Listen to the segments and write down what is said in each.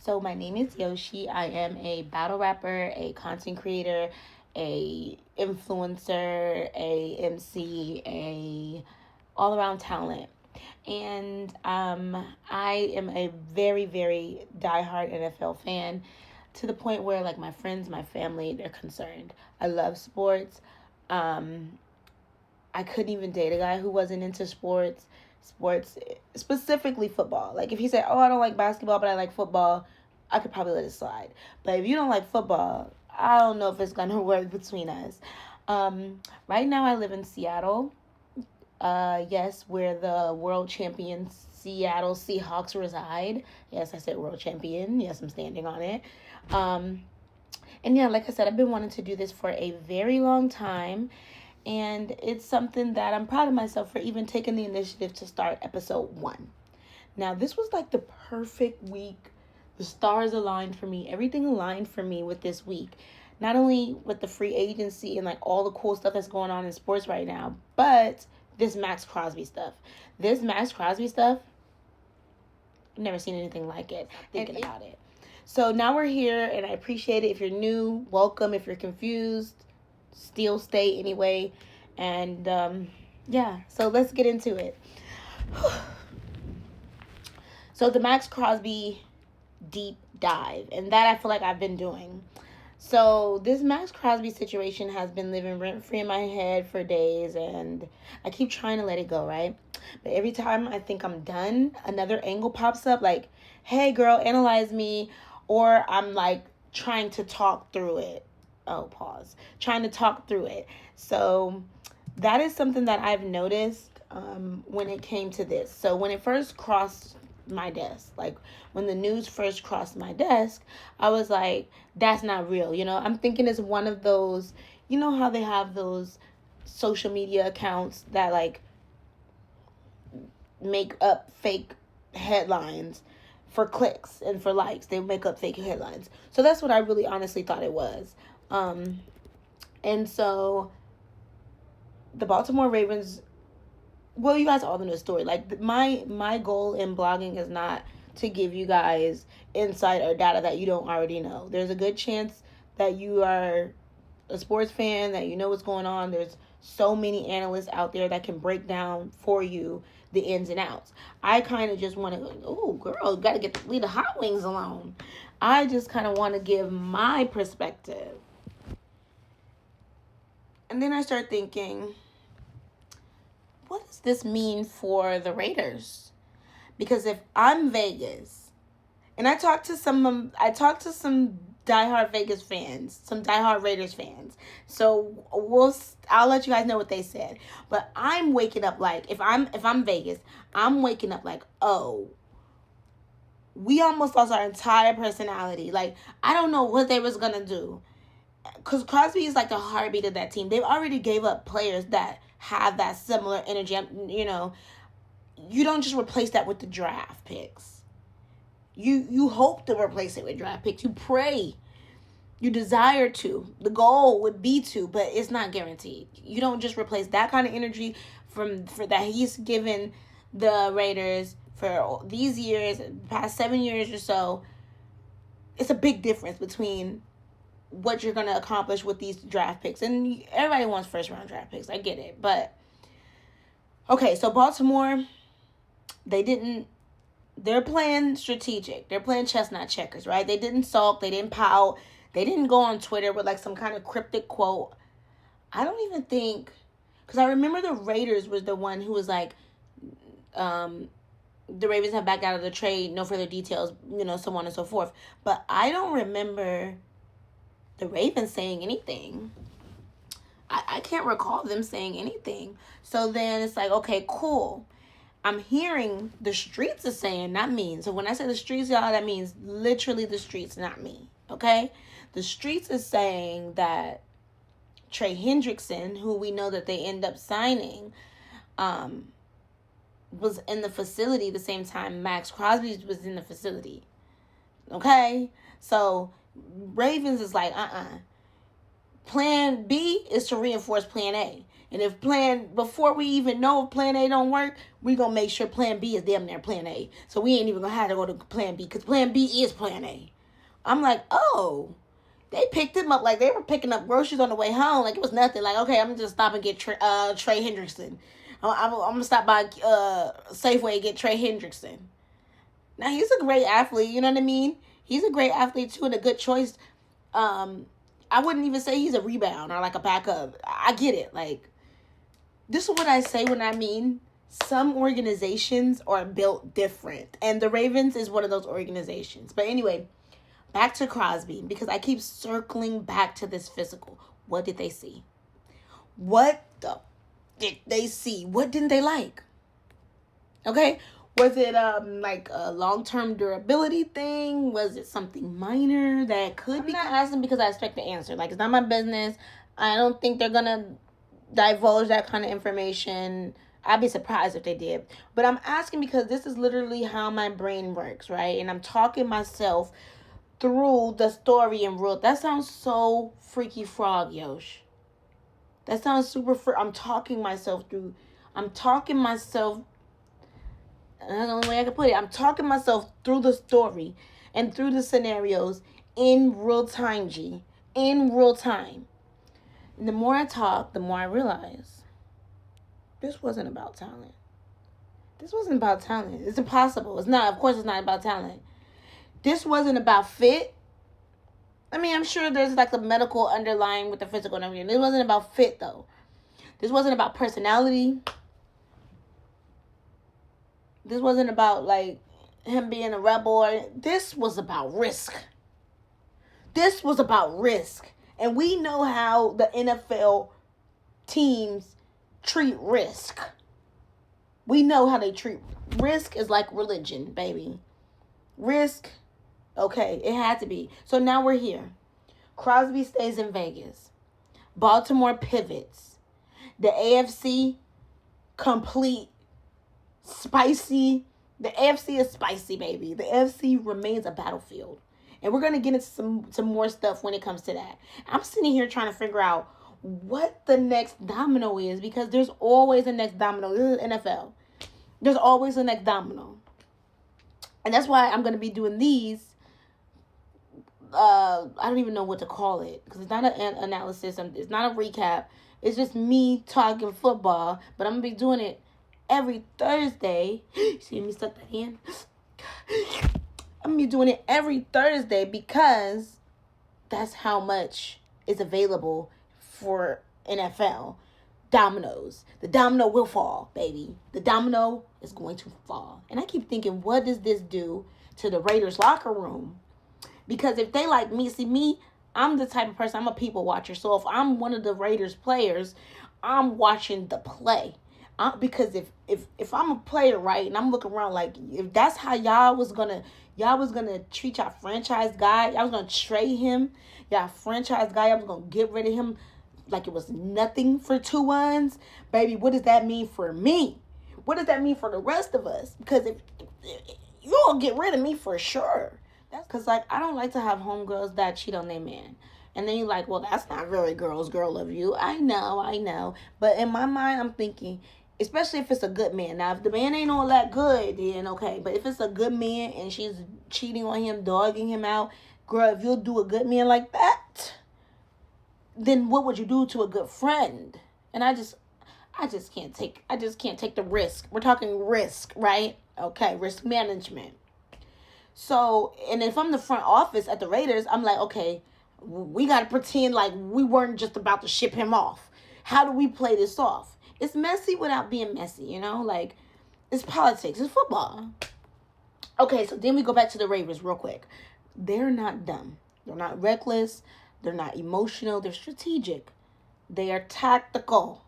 So my name is Yoshi. I am a battle rapper, a content creator, a influencer, a MC, a all around talent. And I am a very, very diehard NFL fan to the point where like my friends, my family, they're concerned. I love sports. Um, I couldn't even date a guy who wasn't into sports, specifically football. Like if he said, "Oh, I don't like basketball, but I like football," I could probably let it slide. But if you don't like football, I don't know if it's gonna work between us. Right now, I live in Seattle. Yes, where the world champion Seattle Seahawks reside. Yes, I said world champion. Yes, I'm standing on it. Um, and yeah, like I said, I've been wanting to do this for a very long time. And it's something that I'm proud of myself for even taking the initiative to start episode 1. Now, this was like the perfect week. The stars aligned for me. Everything aligned for me with this week. Not only with the free agency and like all the cool stuff that's going on in sports right now, but this Maxx Crosby stuff. This Maxx Crosby stuff, I've never seen anything like it. Thinking about it. So now we're here, and I appreciate it. If you're new, welcome. If you're confused, still stay anyway. And yeah, so let's get into it. So the Maxx Crosby deep dive, and that I feel like I've been doing. So this Maxx Crosby situation has been living rent free in my head for days, and I keep trying to let it go, right? But every time I think I'm done, another angle pops up like, "Hey girl, analyze me," or I'm like trying to talk through it. Oh, pause. Trying to talk through it. So that is something that I've noticed when it came to this. So when it first crossed my desk, like when the news first crossed my desk, I was like, that's not real. I'm thinking it's one of those, how they have those social media accounts that like make up fake headlines for clicks and for likes. They make up fake headlines. So that's what I really honestly thought it was. And so the Baltimore Ravens, well, you guys all know the story. Like my goal in blogging is not to give you guys insight or data that you don't already know. There's a good chance that you are a sports fan, that you know what's going on. There's so many analysts out there that can break down for you the ins and outs. I kind of just want to, oh, girl, got to leave the hot wings alone. I just kind of want to give my perspective. And then I start thinking, what does this mean for the Raiders? Because if I'm Vegas, and I talked to some diehard Vegas fans, some diehard Raiders fans. So I'll let you guys know what they said. But I'm waking up like, if I'm Vegas, I'm waking up like, oh, we almost lost our entire personality. Like, I don't know what they was gonna do. Because Crosby is like the heartbeat of that team. They've already gave up players that have that similar energy. You don't just replace that with the draft picks. You hope to replace it with draft picks. You pray. You desire to. The goal would be to, but it's not guaranteed. You don't just replace that kind of energy for that he's given the Raiders for these years, past 7 years or so. It's a big difference between what you're going to accomplish with these draft picks. And everybody wants first round draft picks. I get it. But, okay, so Baltimore, they're playing strategic. They're playing chestnut checkers, right? They didn't sulk. They didn't pout. They didn't go on Twitter with like some kind of cryptic quote. I don't even think, because I remember the Raiders was the one who was like, the Ravens have backed out of the trade, no further details, so on and so forth. But I don't remember the Ravens saying anything. I can't recall them saying anything. So then it's like, okay, cool. I'm hearing the streets are saying, not me. So when I say the streets, y'all, that means literally the streets, not me. Okay? The streets is saying that Trey Hendrickson, who we know that they end up signing, was in the facility the same time Maxx Crosby was in the facility. Okay? So Ravens is like, Plan B is to reinforce Plan A. And if before we even know if plan A don't work, we going to make sure plan B is damn near plan A. So we ain't even going to have to go to plan B because plan B is plan A. I'm like, oh, they picked him up like they were picking up groceries on the way home. Like it was nothing. Like, okay, I'm going to just stop and get Trey Hendrickson. I'm going to stop by Safeway and get Trey Hendrickson. Now, he's a great athlete. You know what I mean? He's a great athlete, too, and a good choice. I wouldn't even say he's a rebound or like a backup. I get it. Like, this is what I say when I mean some organizations are built different. And the Ravens is one of those organizations. But anyway, back to Crosby, because I keep circling back to this physical. What did they see? What did they see? What didn't they like? Okay? Was it like a long-term durability thing? Was it something minor that could be asking because I expect the answer? Like, it's not my business. I don't think they're going to divulge that kind of information. I'd be surprised if they did. But I'm asking because this is literally how my brain works, right? And I'm talking myself through the story in real. That sounds so freaky frog, Yosh. That sounds super I'm talking myself through. That's the only way I can put it. I'm talking myself through the story and through the scenarios in real time, G. In real time. And the more I talk, the more I realize this wasn't about talent. This wasn't about talent. It's impossible. It's not. Of course, it's not about talent. This wasn't about fit. I mean, I'm sure there's like a medical underlying with the physical and everything. This wasn't about fit, though. This wasn't about personality. This wasn't about, like, him being a rebel. This was about risk. This was about risk. And we know how the NFL teams treat risk. We know how they treat risk is like religion, baby. Risk, okay, it had to be. So now we're here. Crosby stays in Vegas. Baltimore pivots. The AFC complete spicy. The AFC is spicy, baby. The AFC remains a battlefield. And we're going to get into some more stuff when it comes to that. I'm sitting here trying to figure out what the next domino is, because there's always a next domino. This is NFL. There's always a next domino. And that's why I'm going to be doing these. I don't even know what to call it, because it's not an analysis. It's not a recap. It's just me talking football. But I'm going to be doing it every Thursday. See me suck that in? I'm going to be doing it every Thursday because that's how much is available for NFL. Dominoes. The domino will fall, baby. The domino is going to fall. And I keep thinking, what does this do to the Raiders locker room? Because if they like me, see me, I'm the type of person, I'm a people watcher. So if I'm one of the Raiders players, I'm watching the play. Because if I'm a player, right, and I'm looking around like, if that's how y'all was gonna treat y'all franchise guy, y'all was gonna trade him, y'all franchise guy, y'all was gonna get rid of him like it was nothing for 2 months, baby, what does that mean for me? What does that mean for the rest of us? Because if you all get rid of me for sure. That's because, like, I don't like to have homegirls that cheat on their man. And then you're like, well, that's not really girl of you. I know. But in my mind, I'm thinking, especially if it's a good man. Now, if the man ain't all that good, then okay. But if it's a good man and she's cheating on him, dogging him out, girl, if you'll do a good man like that, then what would you do to a good friend? And I just can't take the risk. We're talking risk, right? Okay, risk management. So, and if I'm the front office at the Raiders, I'm like, okay, we got to pretend like we weren't just about to ship him off. How do we play this off? It's messy without being messy, you know? Like, it's politics. It's football. Okay, so then we go back to the Ravens real quick. They're not dumb. They're not reckless. They're not emotional. They're strategic. They are tactical.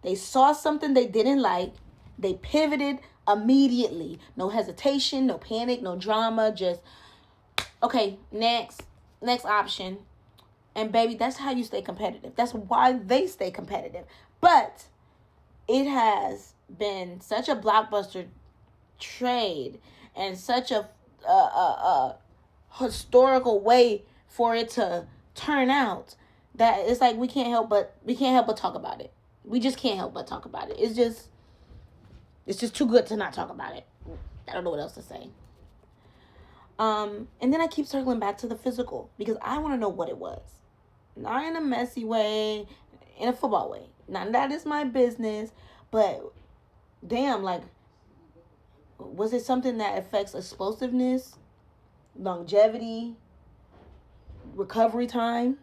They saw something they didn't like. They pivoted immediately. No hesitation, no panic, no drama. Just, okay, next option. And baby, that's how you stay competitive. That's why they stay competitive. But it has been such a blockbuster trade and such a historical way for it to turn out that it's like we can't help but talk about it. We just can't help but talk about it. It's just too good to not talk about it. I don't know what else to say. And then I keep circling back to the physical because I want to know what it was. Not in a messy way, in a football way. Now that is my business, but damn, like, was it something that affects explosiveness, longevity, recovery time?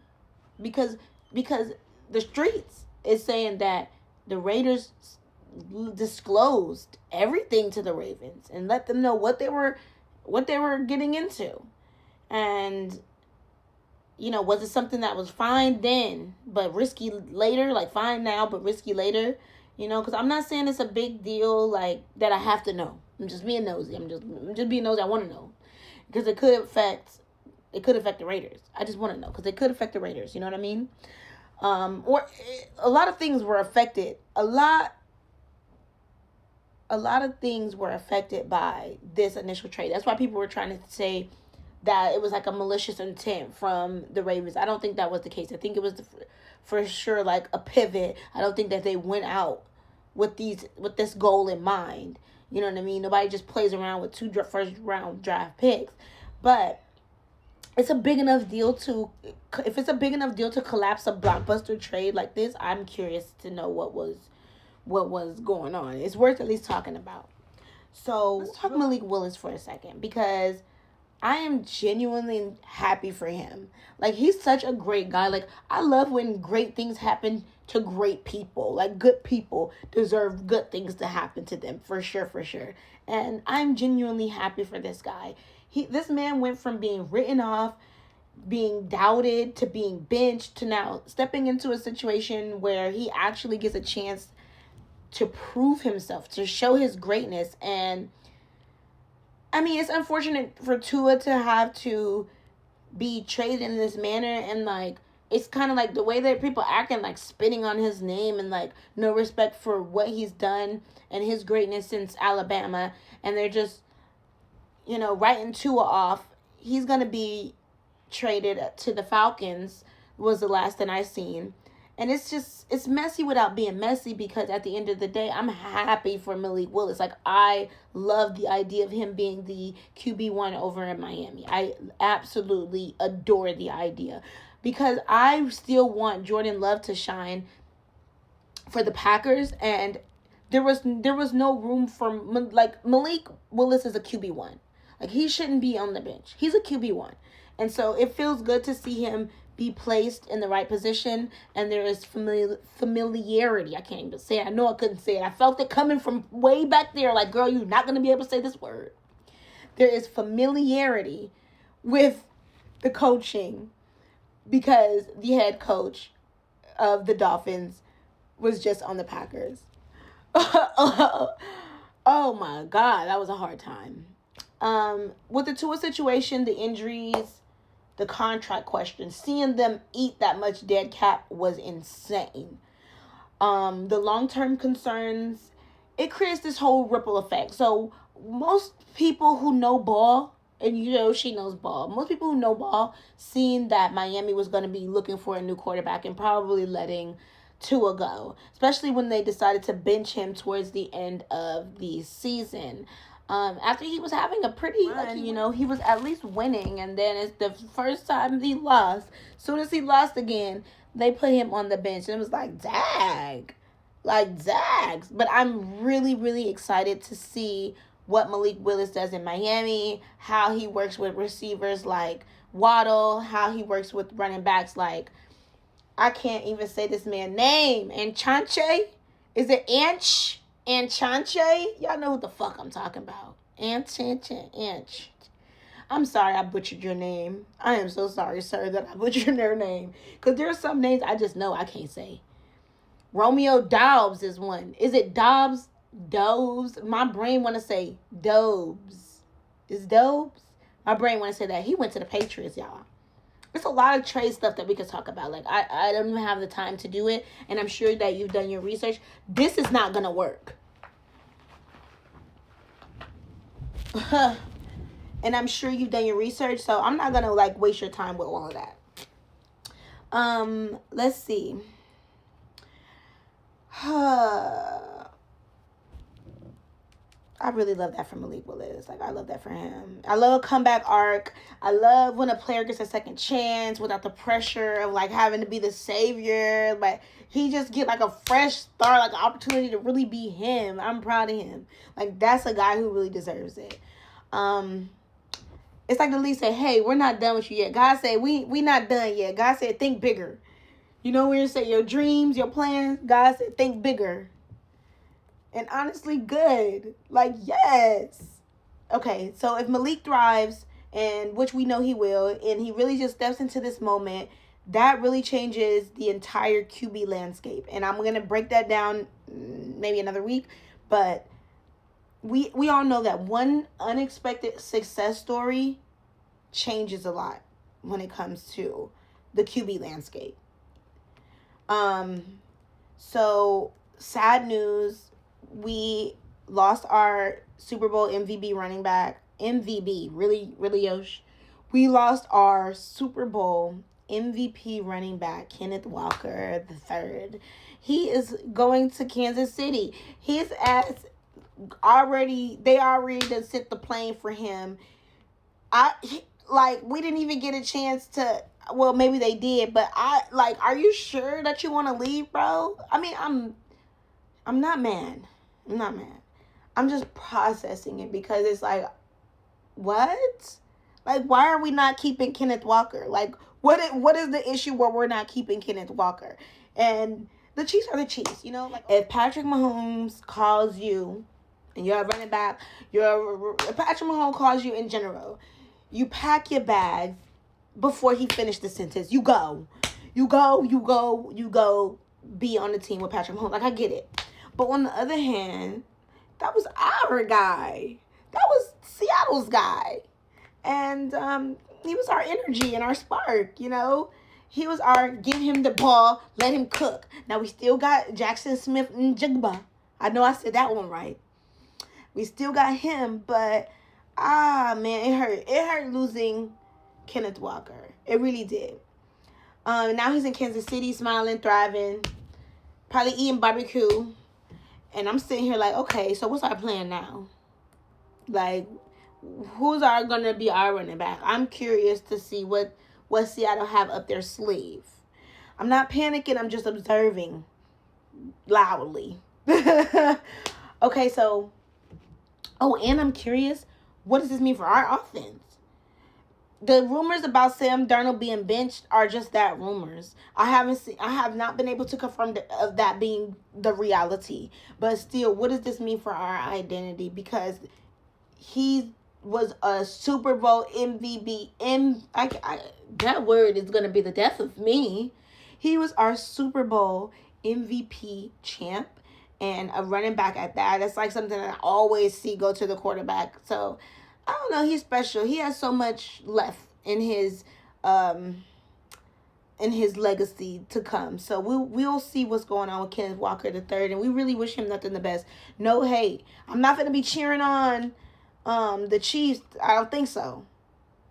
Because the streets is saying that the Raiders disclosed everything to the Ravens and let them know what they were getting into. And was it something that was fine then but risky later, like fine now but risky later? Because I'm not saying it's a big deal like that I have to know. I'm just being nosy. I'm just being nosy. I want to know because it could affect the Raiders. I just want to know because it could affect the Raiders. You know what I mean? Or a lot of things were affected. A lot of things were affected by this initial trade. That's why people were trying to say that it was like a malicious intent from the Ravens. I don't think that was the case. I think it was for sure like a pivot. I don't think that they went out with this goal in mind. You know what I mean? Nobody just plays around with 2 first round draft picks. But it's a big enough deal to collapse a blockbuster trade like this. I'm curious to know what was going on. It's worth at least talking about. So let's talk Malik Willis for a second because I am genuinely happy for him. Like, he's such a great guy. Like, I love when great things happen to great people. Like, good people deserve good things to happen to them. For sure. And I'm genuinely happy for this guy. This man went from being written off, being doubted, to being benched, to now stepping into a situation where he actually gets a chance to prove himself, to show his greatness. And I mean, it's unfortunate for Tua to have to be traded in this manner, and like it's kind of like the way that people acting, like spitting on his name and like no respect for what he's done and his greatness since Alabama, and they're just writing Tua off. He's gonna be traded to the Falcons was the last thing I seen. And it's messy without being messy because at the end of the day, I'm happy for Malik Willis. Like, I love the idea of him being the QB1 over in Miami. I absolutely adore the idea because I still want Jordan Love to shine for the Packers. And there was no room for, like, Malik Willis is a QB1. Like, he shouldn't be on the bench. He's a QB1. And so it feels good to see him be placed in the right position, and there is familiarity. I can't even say it. I know I couldn't say it. I felt it coming from way back there. Like, girl, you're not going to be able to say this word. There is familiarity with the coaching because the head coach of the Dolphins was just on the Packers. Oh my God, that was a hard time. With the Tua situation, the injuries, the contract question, seeing them eat that much dead cap was insane. The long-term concerns, it creates this whole ripple effect. So most people who know ball, and she knows ball, most people who know ball, seeing that Miami was going to be looking for a new quarterback and probably letting Tua go, especially when they decided to bench him towards the end of the season. After he was having a pretty, he was at least winning, and then it's the first time he lost. As soon as he lost again, they put him on the bench, and it was like, dag. But I'm really, really excited to see what Malik Willis does in Miami, how he works with receivers like Waddle, how he works with running backs like, I can't even say this man's name, Enchanche? Is it Anch? Enchanche? Y'all know what the fuck I'm talking about. Anch. I'm sorry I butchered your name. I am so sorry, sir, that I butchered their name. Because there are some names I just know I can't say. Romeo Dobbs is one. Is it Dobbs? Dobbs? My brain want to say Dobbs. Is Dobbs? My brain want to say that. He went to the Patriots, y'all. There's a lot of trade stuff that we could talk about. Like, I don't even have the time to do it. And I'm sure that you've done your research. This is not going to work. And I'm sure you've done your research. So I'm not going to, waste your time with all of that. Let's see. I really love that for Malik Willis. Like, I love that for him. I love a comeback arc. I love when a player gets a second chance without the pressure of, like, having to be the savior. But he just get, like, a fresh start, like, an opportunity to really be him. I'm proud of him. Like, that's a guy who really deserves it. It's like the league say, hey, we're not done with you yet. God said, we not done yet. God said, think bigger. You know, when you say your dreams, your plans, God said, think bigger. And honestly, good. Like, yes. Okay, so if Malik thrives, and which we know he will, and he really just steps into this moment, that really changes the entire QB landscape. And I'm going to break that down maybe another week. But we all know that one unexpected success story changes a lot when it comes to the QB landscape. So, sad news. We lost our Super Bowl MVP running back. MVP. Really, Yoshi. We lost our Super Bowl MVP running back, Kenneth Walker III. He is going to Kansas City. His ass they already done sent the plane for him. We didn't even get a chance to, well, maybe they did, but are you sure that you want to leave, bro? I mean, I'm not mad. I'm just processing it because it's like, what? Like, why are we not keeping Kenneth Walker? Like, what is the issue where we're not keeping Kenneth Walker? And the Chiefs are the Chiefs, you know? Like, if Patrick Mahomes calls you, and you're a running back, if Patrick Mahomes calls you in general, you pack your bag before he finished the sentence. You go be on the team with Patrick Mahomes. Like, I get it. But on the other hand, that was our guy. That was Seattle's guy. And he was our energy and our spark, you know. He was our give him the ball, let him cook. Now, we still got Jackson Smith and Jigba. I know I said that one right. We still got him, but, man, it hurt. It hurt losing Kenneth Walker. It really did. Now he's in Kansas City, smiling, thriving, probably eating barbecue. And I'm sitting here like, okay, so what's our plan now? Like, who's going to be our running back? I'm curious to see what Seattle have up their sleeve. I'm not panicking. I'm just observing loudly. Okay, so, and I'm curious, what does this mean for our offense? The rumors about Sam Darnold being benched are just that, rumors. I have not been able to confirm of that being the reality. But still, what does this mean for our identity? Because he was a Super Bowl MVP. That word is going to be the death of me. He was our Super Bowl MVP champ and a running back at that. That's like something that I always see go to the quarterback. So, I don't know. He's special. He has so much left in his legacy to come. So we'll see what's going on with Kenneth Walker III, and we really wish him nothing but best. No hate. I'm not going to be cheering on the Chiefs. I don't think so.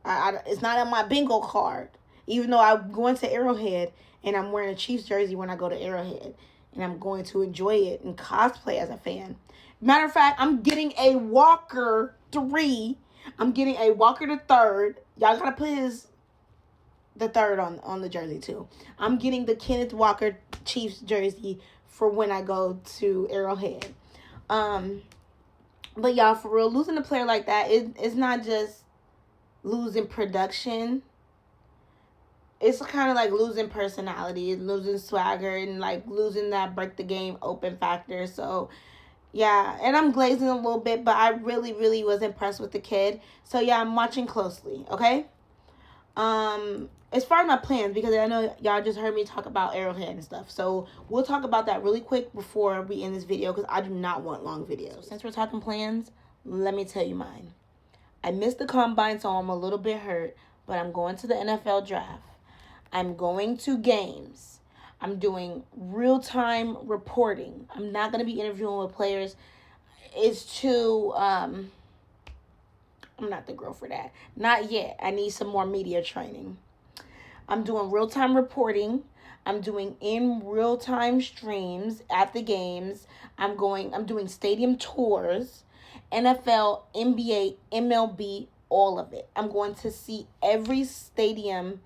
It's not on my bingo card. Even though I'm going to Arrowhead and I'm wearing a Chiefs jersey when I go to Arrowhead, and I'm going to enjoy it and cosplay as a fan. Matter of fact, I'm getting a Walker 3. I'm getting a Walker the third. Y'all gotta put the third on the jersey too. I'm getting the Kenneth Walker Chiefs jersey for when I go to Arrowhead. But y'all, for real, losing a player like that, it's not just losing production. It's kind of like losing personality, losing swagger, and like losing that break the game open factor. So, yeah, and I'm glazing a little bit, but I really, really was impressed with the kid. So, yeah, I'm watching closely, okay? As far as my plans, because I know y'all just heard me talk about Arrowhead and stuff. So, we'll talk about that really quick before we end this video, because I do not want long videos. So, since we're talking plans, let me tell you mine. I missed the combine, so I'm a little bit hurt, but I'm going to the NFL draft. I'm going to games. I'm doing real-time reporting. I'm not going to be interviewing with players. It's too, I'm not the girl for that. Not yet. I need some more media training. I'm doing real-time reporting. I'm doing in real-time streams at the games. I'm doing stadium tours, NFL, NBA, MLB, all of it. I'm going to see every stadium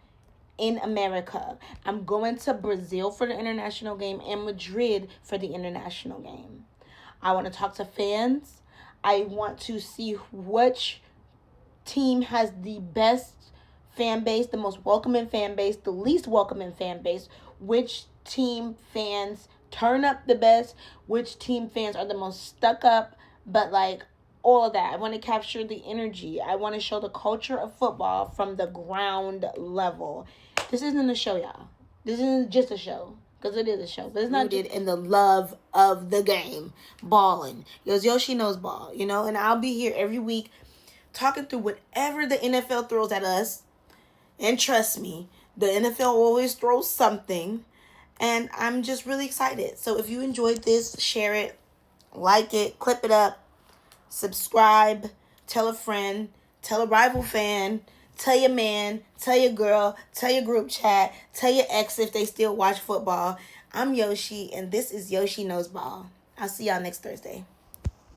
in America. I'm going to Brazil for the international game and Madrid for the international game. I want to talk to fans. I want to see which team has the best fan base, the most welcoming fan base, the least welcoming fan base, which team fans turn up the best, which team fans are the most stuck up, but like all of that. I want to capture the energy. I want to show the culture of football from the ground level. This isn't a show, y'all. This isn't just a show. Because it is a show. But it's not rooted in the love of the game. Balling. Because Yoshi knows ball, you know? And I'll be here every week talking through whatever the NFL throws at us. And trust me, the NFL always throws something. And I'm just really excited. So if you enjoyed this, share it, like it, clip it up, subscribe, tell a friend, tell a rival fan, tell your man, tell your girl, tell your group chat, tell your ex if they still watch football. I'm Yoshi, and this is Yoshi Knows Ball. I'll see y'all next Thursday.